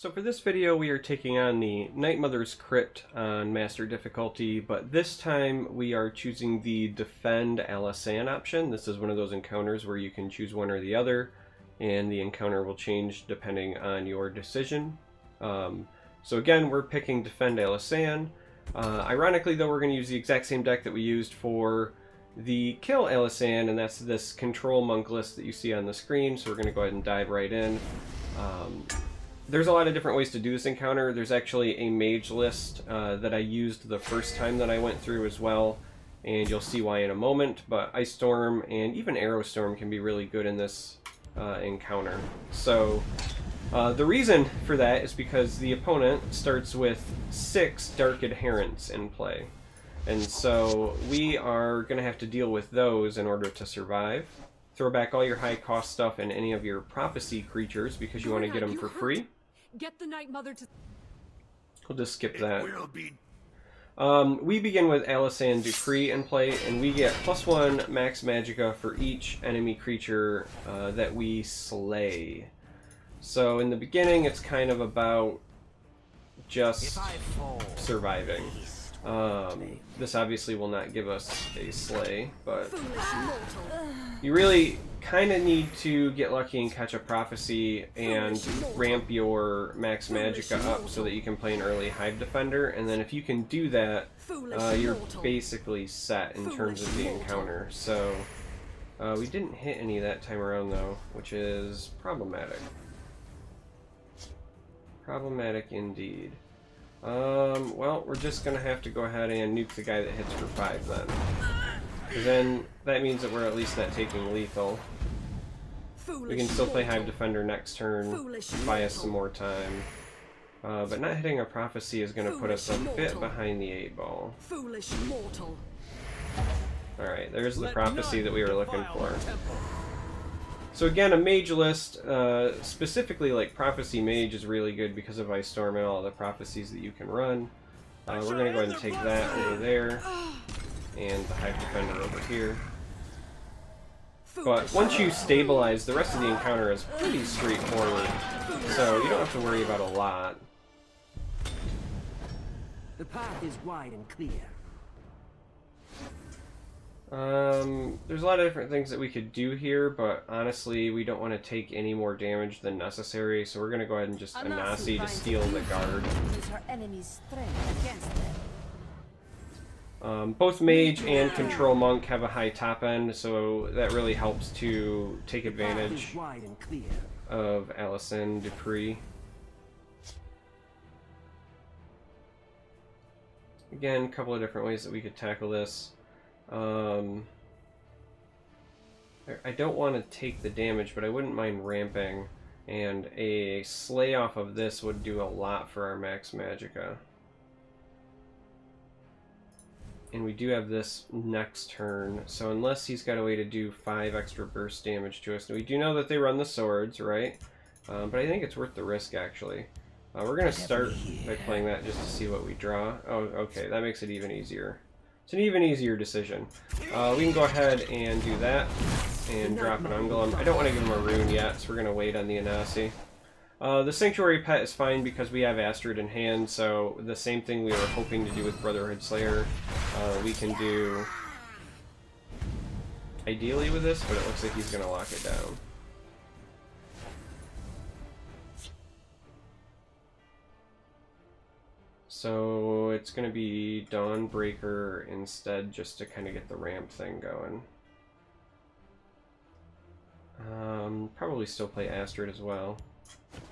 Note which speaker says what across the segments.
Speaker 1: So for this video we are taking on the Night Mother's Crypt on Master difficulty, but this time we are choosing the Defend Alisanne option. This is one of those encounters where you can choose one or the other, and the encounter will change depending on your decision. So again, we're picking Defend Alisanne. Ironically though, we're going to use the exact same deck that we used for the Kill Alisanne, and that's this Control Monk list that you see on the screen, so we're going to go ahead and dive right in. There's a lot of different ways to do this encounter. There's actually a mage list that I used the first time that I went through as well, and you'll see why in a moment, but Ice Storm and even Arrow Storm can be really good in this encounter. So the reason for that is because the opponent starts with 6 Dark Adherents in play, and so we are going to have to deal with those in order to survive. Throw back all your high cost stuff and any of your prophecy creatures because you want to get them for free.
Speaker 2: Get the Night Mother to...
Speaker 1: We'll just skip that. We begin with Alisanne Dupree in play, and we get +1 max magicka for each enemy creature that we slay. So in the beginning it's kind of about just surviving. This obviously will not give us a slay, but you really kind of need to get lucky and catch a prophecy and ramp your max magicka up so that you can play an early Hive Defender, and then if you can do that, you're basically set in terms of the encounter. So we didn't hit any that time around though, which is problematic. Problematic indeed. Well, we're just gonna have to go ahead and nuke the guy that hits for 5 then. Because then that means that we're at least not taking lethal. We can still play Hive Defender next turn, buy us some more time. But not hitting a prophecy is gonna put us a bit behind the 8 ball. Alright, there's the prophecy that we were looking for. So again, a mage list, specifically like Prophecy Mage, is really good because of Ice Storm and all the prophecies that you can run. We're going to go ahead and take that over there, and the Hive Defender over here. But once you stabilize, the rest of the encounter is pretty straightforward, so you don't have to worry about a lot.
Speaker 3: The path is wide and clear.
Speaker 1: There's a lot of different things that we could do here, but honestly, we don't want to take any more damage than necessary, so we're going to go ahead and just Anasi to steal the guard. Both Mage and Control Monk have a high top end, so that really helps to take advantage of Alisanne Dupree. Again, a couple of different ways that we could tackle this. I don't want to take the damage, but I wouldn't mind ramping, and a slay off of this would do a lot for our max magicka. And we do have this next turn, so unless he's got a way to do 5 extra burst damage to us, and we do know that they run the swords, right? But I think it's worth the risk, actually. We're going to start by playing that just to see what we draw. Oh, okay, that makes it even easier. It's an even easier decision. We can go ahead and do that and drop an Ungolem. I don't want to give him a rune yet, so we're going to wait on the Anasi. The Sanctuary Pet is fine because we have Astrid in hand, so the same thing we were hoping to do with Brotherhood Slayer, we can do ideally with this, but it looks like he's going to lock it down. So it's going to be Dawnbreaker instead, just to kind of get the ramp thing going. Probably still play Astrid as well.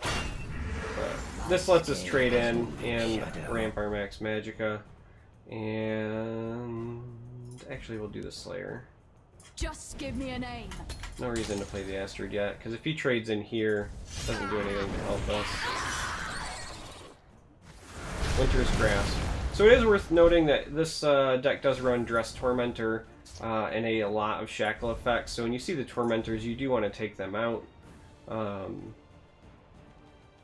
Speaker 1: But this lets us trade in and ramp our max magicka. And actually we'll do the Slayer.
Speaker 2: Just give me a name.
Speaker 1: No reason to play the Astrid yet, because if he trades in here, it doesn't do anything to help us. Winter's Grasp. So it is worth noting that this deck does run Dress Tormentor and a lot of Shackle effects, so when you see the Tormentors, you do want to take them out.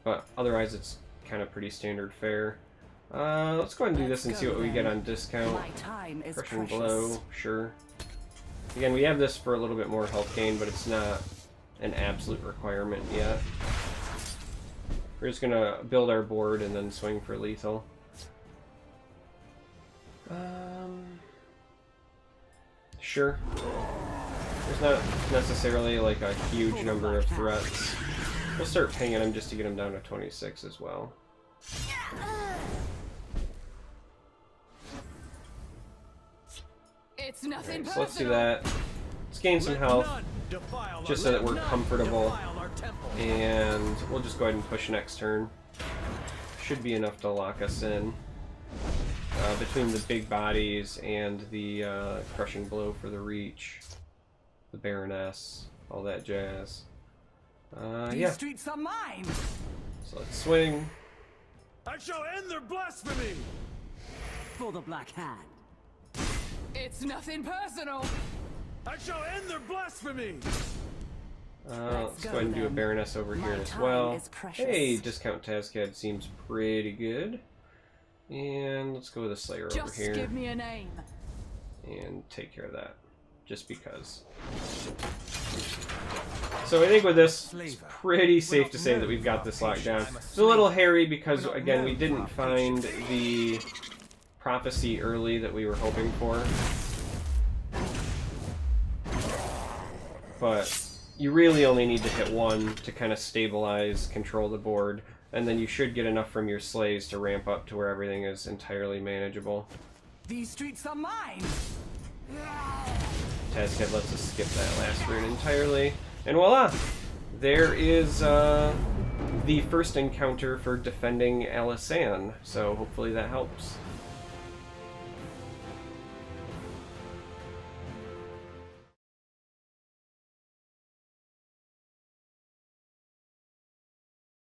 Speaker 1: But otherwise it's kind of pretty standard fare. Let's go ahead and do this and see what we get on discount. Crushing Blow, sure. Again, we have this for a little bit more health gain, but it's not an absolute requirement yet. We're just gonna build our board and then swing for lethal. Sure. There's not necessarily like a huge number of threats. We'll start pinging him just to get him down to 26 as well.
Speaker 2: It's nothing
Speaker 1: Right, so let's do that. Let's gain some health, just so that we're comfortable. And we'll just go ahead and push next turn. Should be enough to lock us in. Between the big bodies and the crushing blow for the reach, the Baroness, all that jazz. Yeah.
Speaker 3: These streets are mine.
Speaker 1: So let's swing.
Speaker 4: I shall end their blasphemy!
Speaker 3: For the Black Hand.
Speaker 2: It's nothing personal.
Speaker 4: I shall end their blasphemy!
Speaker 1: Let's go ahead and do a Baroness over here as well. Hey, discount Tazcad seems pretty good. And let's go with a Slayer over
Speaker 2: Just
Speaker 1: here.
Speaker 2: give me a name.
Speaker 1: And take care of that. Just because. So I think with this, it's pretty safe to say that we've got this locked down. It's a little hairy because, again, we didn't find the prophecy early that we were hoping for. But you really only need to hit one to kind of stabilize, control the board, and then you should get enough from your slays to ramp up to where everything is entirely manageable.
Speaker 3: These streets are mine.
Speaker 1: Tazcad lets us skip that last rune entirely. And voila! There is the first encounter for defending Alisanne, so hopefully that helps.